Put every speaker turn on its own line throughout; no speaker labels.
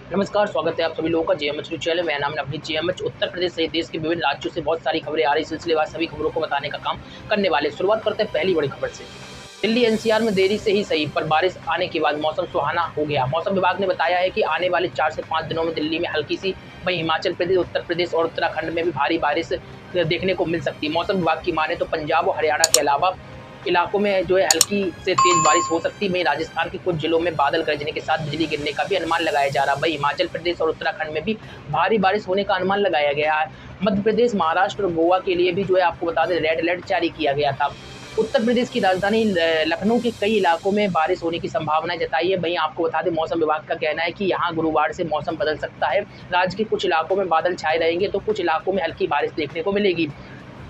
नमस्कार, स्वागत है आप सभी लोगों का जेएमएच न्यूज़ चैनल। मेरा नाम नवनीत। जेएमएच उत्तर प्रदेश सहित देश के विभिन्न राज्यों से बहुत सारी खबरें आ रही, सिलसिलेवार सभी खबरों को बताने का काम करने वाले। शुरुआत करते हैं पहली बड़ी खबर से। दिल्ली एनसीआर में देरी से ही सही पर बारिश आने के बाद मौसम सुहाना हो गया। मौसम विभाग ने बताया है कि आने वाले 4 से 5 दिनों में दिल्ली में हल्की सी, वहीं हिमाचल प्रदेश, उत्तर प्रदेश और उत्तराखंड में भी भारी बारिश देखने को मिल सकती है। मौसम विभाग की माने तो पंजाब और हरियाणा के अलावा इलाकों में हल्की से तेज बारिश हो सकती है। वहीं राजस्थान के कुछ जिलों में बादल गरजने के साथ बिजली गिरने का भी अनुमान लगाया जा रहा है। वहीं हिमाचल प्रदेश और उत्तराखंड में भी भारी बारिश होने का अनुमान लगाया गया है। मध्य प्रदेश, महाराष्ट्र और गोवा के लिए भी आपको बता दें रेड अलर्ट जारी किया गया था। उत्तर प्रदेश की राजधानी लखनऊ के कई इलाकों में बारिश होने की संभावना जताई है। वहीं आपको बता दें मौसम विभाग का कहना है कि यहाँ गुरुवार से मौसम बदल सकता है। राज्य के कुछ इलाकों में बादल छाए रहेंगे तो कुछ इलाकों में हल्की बारिश देखने को मिलेगी।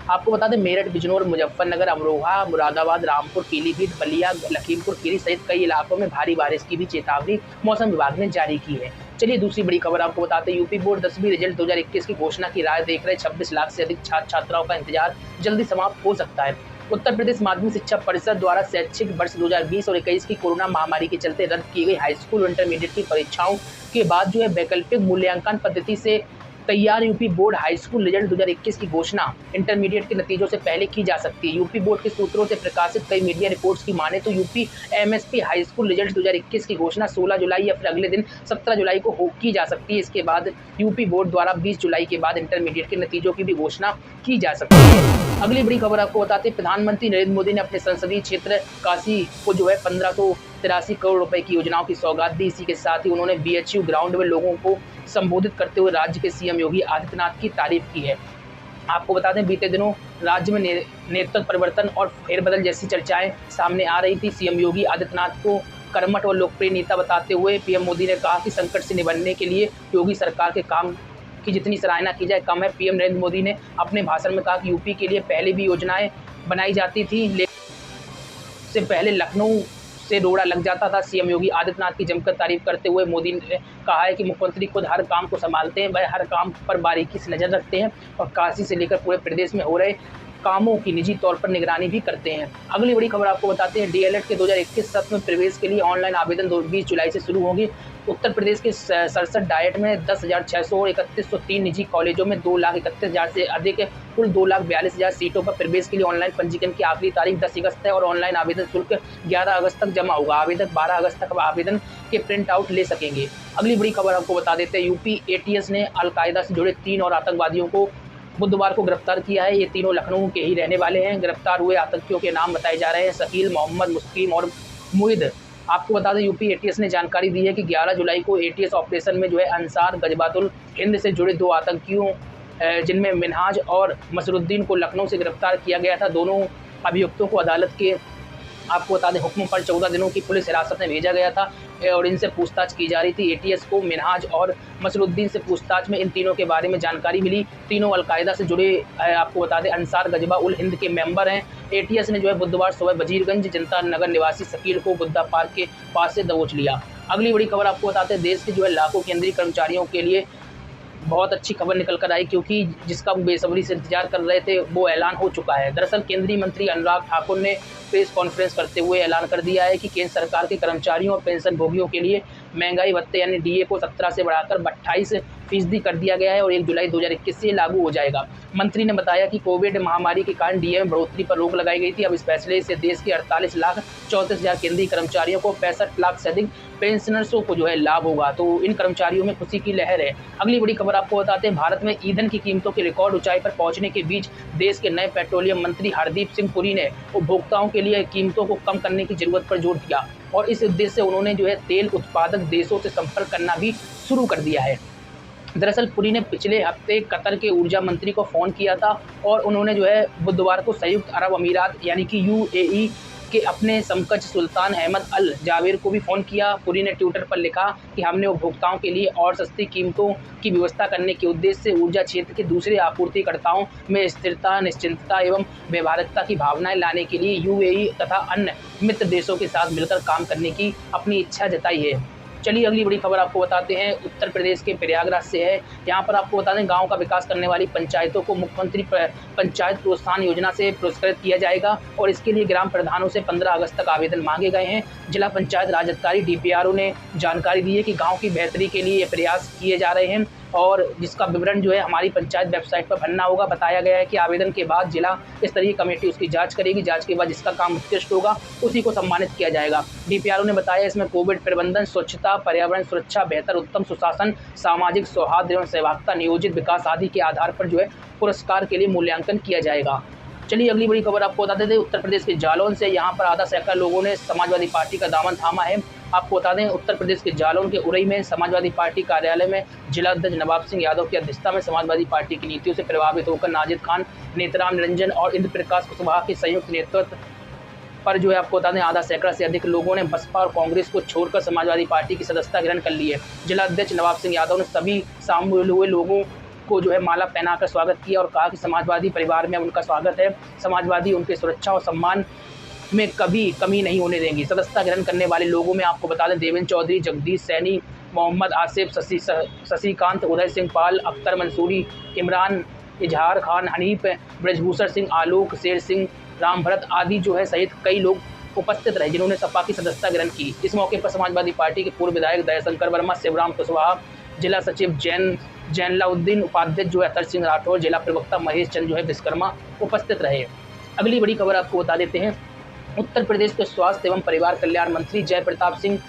आपको बता दें मेरठ, बिजनौर, मुजफ्फरनगर, अमरोहा, मुरादाबाद, रामपुर, पीलीभीत, बलिया, लखीमपुर खीरी सहित कई इलाकों में भारी बारिश की भी चेतावनी मौसम विभाग ने जारी की है। चलिए दूसरी बड़ी खबर आपको बताते हैं। यूपी बोर्ड 10वीं रिजल्ट 2021 की घोषणा की राह देख रहे 26 लाख से अधिक छात्र छात्राओं का इंतजार जल्दी समाप्त हो सकता है। उत्तर प्रदेश माध्यमिक शिक्षा परिषद द्वारा शैक्षिक वर्ष 2020 और 21 की कोरोना महामारी के चलते रद्द की गई हाई स्कूल और इंटरमीडिएट की परीक्षाओं के बाद वैकल्पिक मूल्यांकन पद्धति से तैयार UP board high school result 2021 की घोषणा इंटरमीडिएट के नतीजों से पहले की जा सकती है। यूपी बोर्ड के सूत्रों से प्रकाशित कई मीडिया रिपोर्ट्स की माने तो UP MSP high school result 2021 की घोषणा 16 जुलाई या फिर अगले दिन 17 जुलाई को की जा सकती है। इसके बाद यूपी बोर्ड द्वारा 20 जुलाई के बाद इंटरमीडिएट के नतीजों की भी घोषणा की जा सकती है। अगली बड़ी खबर आपको बताते हैं। प्रधानमंत्री नरेंद्र मोदी ने अपने संसदीय क्षेत्र काशी को 1583 करोड़ रुपए की योजनाओं की सौगात दी। इसी के साथ ही उन्होंने बीएचयू ग्राउंड में लोगों को संबोधित करते हुए राज्य के सीएम योगी आदित्यनाथ की तारीफ की है। आपको बता दें बीते दिनों राज्य में नेतृत्व परिवर्तन और फेरबदल जैसी चर्चाएं सामने आ रही थी। सीएम योगी आदित्यनाथ को कर्मठ और लोकप्रिय नेता बताते हुए पीएम मोदी ने कहा कि संकट से निपटने के लिए योगी सरकार के काम की जितनी सराहना की जाए कम है। पीएम नरेंद्र मोदी ने अपने भाषण में कहा कि यूपी के लिए पहले भी योजनाएं बनाई जाती थी, लेकिन से पहले लखनऊ से रोड़ा लग जाता था। सीएम योगी आदित्यनाथ की जमकर तारीफ करते हुए मोदी ने कहा है कि मुख्यमंत्री खुद हर काम को संभालते हैं, वह हर काम पर बारीकी से नजर रखते हैं और काशी से लेकर पूरे प्रदेश में हो रहे कामों की निजी तौर पर निगरानी भी करते हैं। अगली बड़ी खबर आपको बताते हैं। डीएलएड के 2021 सत्र में प्रवेश के लिए ऑनलाइन आवेदन 20 जुलाई से शुरू होंगे। उत्तर प्रदेश के 67 डाइट में 10,600 और 3103 निजी कॉलेजों में 2,31,000 से अधिक कुल 2,42,000 सीटों पर प्रवेश के लिए ऑनलाइन पंजीकरण की आखिरी तारीख 10 अगस्त है और ऑनलाइन आवेदन शुल्क 11 अगस्त तक जमा होगा। आवेदक 12 अगस्त तक आवेदन के प्रिंट आउट ले सकेंगे। अगली बड़ी खबर आपको बता देते हैं। यूपी एटीएस ने अलकायदा से जुड़े 3 और आतंकवादियों को बुधवार को गिरफ्तार किया है। ये तीनों लखनऊ के ही रहने वाले हैं। गिरफ्तार हुए आतंकियों के नाम बताए जा रहे हैं शकील, मोहम्मद, मुस्लिम और मुइद। आपको बता दें यूपी एटीएस ने जानकारी दी है कि 11 जुलाई को एटीएस ऑपरेशन में अंसार गजबातुल हिंद से जुड़े 2 आतंकियों जिनमें मिनहाज और मसरुद्दीन को लखनऊ से गिरफ्तार किया गया था। दोनों अभियुक्तों को अदालत के आपको बता दें हुक्म पर 14 दिनों की पुलिस हिरासत में भेजा गया था और इनसे पूछताछ की जा रही थी। एटीएस को मिनहाज और मसरुद्दीन से पूछताछ में इन तीनों के बारे में जानकारी मिली। तीनों अलकायदा से जुड़े आपको बता दें अंसार गजबा उल हिंद के मेंबर हैं। एटीएस ने बुधवार सुबह वजीरगंज जनता नगर निवासी शकील को बुद्धा पार्क के पास से दबोच लिया। अगली बड़ी खबर आपको बताते हैं। देश के लाखों केंद्रीय कर्मचारियों के लिए बहुत अच्छी खबर निकल कर आई, क्योंकि जिसका वो बेसब्री से इंतजार कर रहे थे वो ऐलान हो चुका है। दरअसल केंद्रीय मंत्री अनुराग ठाकुर ने प्रेस कॉन्फ्रेंस करते हुए ऐलान कर दिया है कि केंद्र सरकार के कर्मचारियों और पेंशन भोगियों के लिए महंगाई भत्ते यानी डीए को 17 से बढ़ाकर 28% कर दिया गया है और 1 जुलाई 2021 से लागू हो जाएगा। मंत्री ने बताया कि कोविड महामारी के कारण डीए में बढ़ोतरी पर रोक लगाई गई थी। अब इस फैसले से देश के 48,34,000 केंद्रीय कर्मचारियों को 65 लाख से अधिक पेंशनर्सों को लाभ होगा। तो इन कर्मचारियों में खुशी की लहर है। अगली बड़ी खबर आपको बताते हैं। भारत में ईंधन की कीमतों के रिकॉर्ड ऊंचाई पर पहुंचने के बीच देश के नए पेट्रोलियम मंत्री हरदीप सिंह पुरी ने उपभोक्ताओं के लिए कीमतों को कम करने की जरूरत पर जोर दिया और इस उद्देश्य से उन्होंने तेल उत्पादक देशों से संपर्क करना भी शुरू कर दिया है। दरअसल पुरी ने पिछले हफ्ते कतर के ऊर्जा मंत्री को फ़ोन किया था और उन्होंने बुधवार को संयुक्त अरब अमीरात यानी कि यूएई के अपने समकक्ष सुल्तान अहमद अल जावेर को भी फ़ोन किया। पुरी ने ट्विटर पर लिखा कि हमने उपभोक्ताओं के लिए और सस्ती कीमतों की व्यवस्था करने के उद्देश्य से ऊर्जा क्षेत्र के दूसरे आपूर्तिकर्ताओं में स्थिरता, निश्चिंतता एवं व्यवहारिकता की भावनाएं लाने के लिए यूएई तथा अन्य मित्र देशों के साथ मिलकर काम करने की अपनी इच्छा जताई है। चलिए अगली बड़ी खबर आपको बताते हैं, उत्तर प्रदेश के प्रयागराज से है। यहाँ पर आपको बता दें, गांव का विकास करने वाली पंचायतों को मुख्यमंत्री पंचायत प्रोत्साहन योजना से पुरस्कृत किया जाएगा और इसके लिए ग्राम प्रधानों से 15 अगस्त तक आवेदन मांगे गए हैं। जिला पंचायत राज अधिकारी DPRO ने जानकारी दी है कि गाँव की बेहतरी के लिए ये प्रयास किए जा रहे हैं और जिसका विवरण जो है हमारी पंचायत वेबसाइट पर भरना होगा। बताया गया है कि आवेदन के बाद जिला स्तरीय कमेटी उसकी जांच करेगी। जांच के बाद जिसका काम उत्कृष्ट होगा उसी को सम्मानित किया जाएगा। DPRO ने बताया इसमें कोविड प्रबंधन, स्वच्छता, पर्यावरण सुरक्षा, बेहतर उत्तम सुशासन, सामाजिक सौहार्द एवं सहभागिता, नियोजित विकास आदि के आधार पर जो है पुरस्कार के लिए मूल्यांकन किया जाएगा। चलिए अगली बड़ी खबर आपको बताते थे, उत्तर प्रदेश के जालौन से। यहाँ पर आधा सैकड़ा लोगों ने समाजवादी पार्टी का दामन थामा है। आपको बता दें, उत्तर प्रदेश के जालौन के उरई में समाजवादी पार्टी कार्यालय में जिला अध्यक्ष नवाब सिंह यादव की अध्यक्षता में समाजवादी पार्टी की नीतियों से प्रभावित होकर नाजिद खान, नेतराम निरंजन और इंद्र प्रकाश कुशवाहा के संयुक्त नेतृत्व पर जो है आपको बता दें आधा सैकड़ा से अधिक लोगों ने बसपा और कांग्रेस को छोड़कर समाजवादी पार्टी की सदस्यता ग्रहण कर ली है। जिला अध्यक्ष नवाब सिंह यादव ने सभी शामिल हुए लोगों को जो है माला पहनाकर स्वागत किया और कहा कि समाजवादी परिवार में उनका स्वागत है। समाजवादी उनके सुरक्षा और सम्मान में कभी कमी नहीं होने देंगी। सदस्यता ग्रहण करने वाले लोगों में आपको बता दें, देवेंद्र चौधरी, जगदीश सैनी, मोहम्मद आसिफ, शशिकांत, उदय सिंह पाल, अख्तर मंसूरी, इमरान, इजहार खान, हनीफ, ब्रजभूषण सिंह, आलोक, शेर सिंह, राम भरत आदि जो है सहित कई लोग उपस्थित रहे जिन्होंने सपा की सदस्यता ग्रहण की। इस मौके पर समाजवादी पार्टी के पूर्व विधायक दयाशंकर वर्मा, शिवराम कुशवाहा, जिला सचिव जैनलाउद्दीन, उपाध्यक्ष जो है अतर सिंह राठौर, जिला प्रवक्ता महेश चंद जो है विश्वकर्मा उपस्थित रहे। अगली बड़ी खबर आपको बता देते हैं, उत्तर प्रदेश के स्वास्थ्य एवं परिवार कल्याण मंत्री जय प्रताप सिंह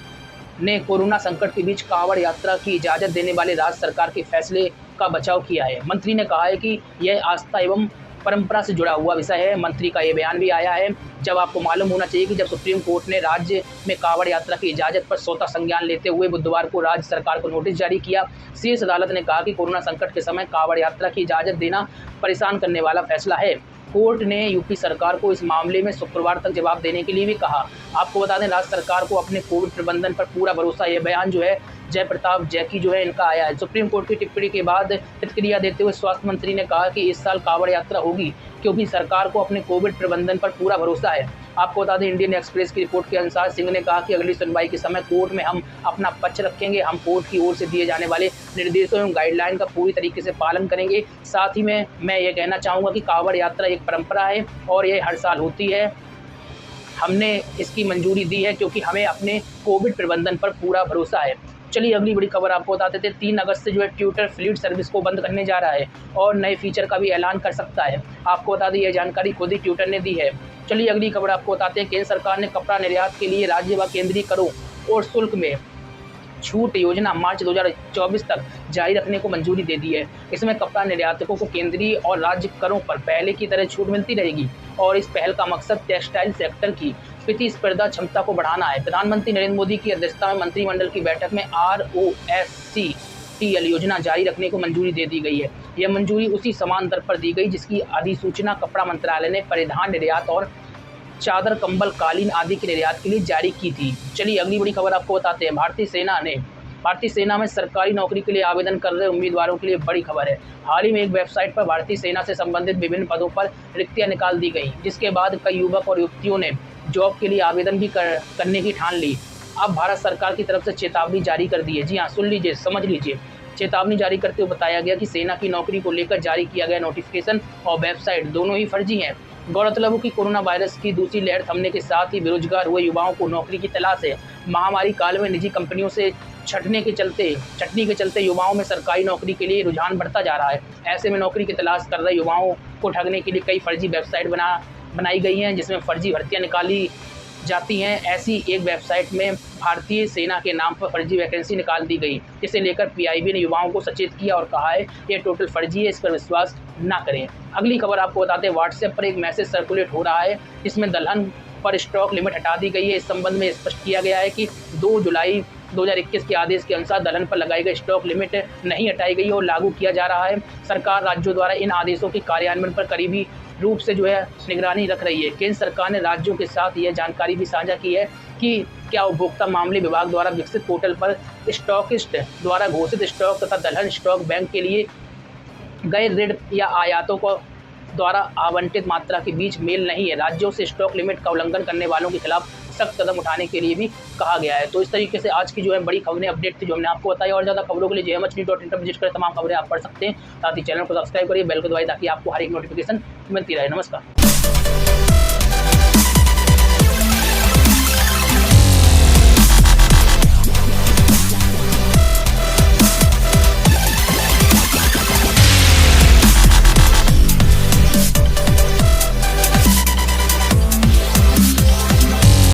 ने कोरोना संकट के बीच कांवड़ यात्रा की इजाज़त देने वाले राज्य सरकार के फैसले का बचाव किया है। मंत्री ने कहा है कि यह आस्था एवं परंपरा से जुड़ा हुआ विषय है। मंत्री का ये बयान भी आया है जब आपको मालूम होना चाहिए कि जब सुप्रीम कोर्ट ने राज्य में कांवड़ यात्रा की इजाज़त पर स्वतः संज्ञान लेते हुए बुधवार को राज्य सरकार को नोटिस जारी किया। शीर्ष अदालत ने कहा कि कोरोना संकट के समय कांवड़ यात्रा की इजाज़त देना परेशान करने वाला फैसला है। कोर्ट ने यूपी सरकार को इस मामले में शुक्रवार तक जवाब देने के लिए भी कहा। आपको बता दें, राज्य सरकार को अपने कोविड प्रबंधन पर पूरा भरोसा। यह बयान जो है जय प्रताप जैकी जो है इनका आया है। सुप्रीम कोर्ट की टिप्पणी के बाद प्रतिक्रिया देते हुए स्वास्थ्य मंत्री ने कहा कि इस साल कांवड़ यात्रा होगी क्योंकि सरकार को अपने कोविड प्रबंधन पर पूरा भरोसा है। आपको बता दें, इंडियन एक्सप्रेस की रिपोर्ट के अनुसार सिंह ने कहा कि अगली सुनवाई के समय कोर्ट में हम अपना पक्ष रखेंगे। हम कोर्ट की ओर से दिए जाने वाले निर्देशों एवं गाइडलाइन का पूरी तरीके से पालन करेंगे। साथ ही में मैं ये कहना चाहूँगा कि कांवड़ यात्रा एक परंपरा है और ये हर साल होती है। हमने इसकी मंजूरी दी है क्योंकि हमें अपने कोविड प्रबंधन पर पूरा भरोसा है। चलिए अगली बड़ी खबर आपको बताते थे, 3 अगस्त से जो है ट्विटर फ्लीट सर्विस को बंद करने जा रहा है और नए फीचर का भी ऐलान कर सकता है। आपको बता दें, यह जानकारी खुद ही ट्विटर ने दी है। चलिए अगली खबर आपको बताते हैं, केंद्र सरकार ने कपड़ा निर्यात के लिए राज्य व केंद्रीय करों और शुल्क में छूट योजना मार्च 2024 तक जारी रखने को मंजूरी दे दी है। इसमें कपड़ा निर्यातकों को केंद्रीय और राज्य करों पर पहले की तरह छूट मिलती रहेगी और इस पहल का मकसद टेक्सटाइल सेक्टर की प्रतिस्पर्धा क्षमता को बढ़ाना है। प्रधानमंत्री नरेंद्र मोदी की अध्यक्षता में मंत्रिमंडल की बैठक में ROSCTL योजना जारी रखने को मंजूरी दे दी गई है। यह मंजूरी उसी समान दर पर दी गई जिसकी अधिसूचना कपड़ा मंत्रालय ने परिधान निर्यात और चादर, कंबल, कालीन आदि के निर्यात के लिए जारी की थी। चलिए अगली बड़ी खबर आपको बताते हैं, भारतीय सेना में सरकारी नौकरी के लिए आवेदन कर रहे उम्मीदवारों के लिए बड़ी खबर है। हाल ही में एक वेबसाइट पर भारतीय सेना से संबंधित विभिन्न पदों पर रिक्तियां निकाल दी गई, जिसके बाद कई युवक और युवतियों ने जॉब के लिए आवेदन भी करने की ठान ली। अब भारत सरकार की तरफ से चेतावनी जारी कर दी है। जी हाँ, सुन लीजिए, समझ लीजिए। चेतावनी जारी करते हुए बताया गया कि सेना की नौकरी को लेकर जारी किया गया नोटिफिकेशन और वेबसाइट दोनों ही फर्जी हैं। गौरतलब हो कि कोरोना वायरस की दूसरी लहर थमने के साथ ही बेरोजगार हुए युवाओं को नौकरी की तलाश है। महामारी काल में निजी कंपनियों से छटनी के चलते युवाओं में सरकारी नौकरी के लिए रुझान बढ़ता जा रहा है। ऐसे में नौकरी की तलाश कर रहे युवाओं को ठगने के लिए कई फर्जी वेबसाइट बनाई गई हैं जिसमें फर्जी भर्तियां निकाली जाती हैं। ऐसी एक वेबसाइट में भारतीय सेना के नाम पर फर्जी वैकेंसी निकाल दी गई, जिसे लेकर PIB ने युवाओं को सचेत किया और कहा है ये टोटल फर्जी है, इस पर विश्वास ना करें। अगली खबर आपको बताते हैं, व्हाट्सएप पर एक मैसेज सर्कुलेट हो रहा है जिसमें दलहन पर स्टॉक लिमिट हटा दी गई है। इस संबंध में स्पष्ट किया गया है कि 2 जुलाई 2021 के आदेश के अनुसार दलहन पर लगाई गई स्टॉक लिमिट नहीं हटाई गई और लागू किया जा रहा है। सरकार राज्यों द्वारा इन आदेशों के कार्यान्वयन पर करीबी रूप से जो है निगरानी रख रही है। केंद्र सरकार ने राज्यों के साथ यह जानकारी भी साझा की है कि क्या उपभोक्ता मामले विभाग द्वारा विकसित पोर्टल पर स्टॉकिस्ट द्वारा घोषित स्टॉक तथा दलहन स्टॉक बैंक के लिए गए ऋण या आयातों को द्वारा आवंटित मात्रा के बीच मेल नहीं है। राज्यों से स्टॉक लिमिट का उल्लंघन करने वालों के खिलाफ सख्त कदम उठाने के लिए भी कहा गया है। तो इस तरीके से आज की जो है बड़ी खबरें अपडेट थी जो हमने आपको बताई, और ज़्यादा खबरों के लिए jmhnews.in पर विजिट करें, तमाम खबरें आप पढ़ सकते हैं। साथ ही चैनल को सब्सक्राइब करिए, बेल को दबाइए ताकि आपको हर एक नोटिफिकेशन मिलती रहे। नमस्कार।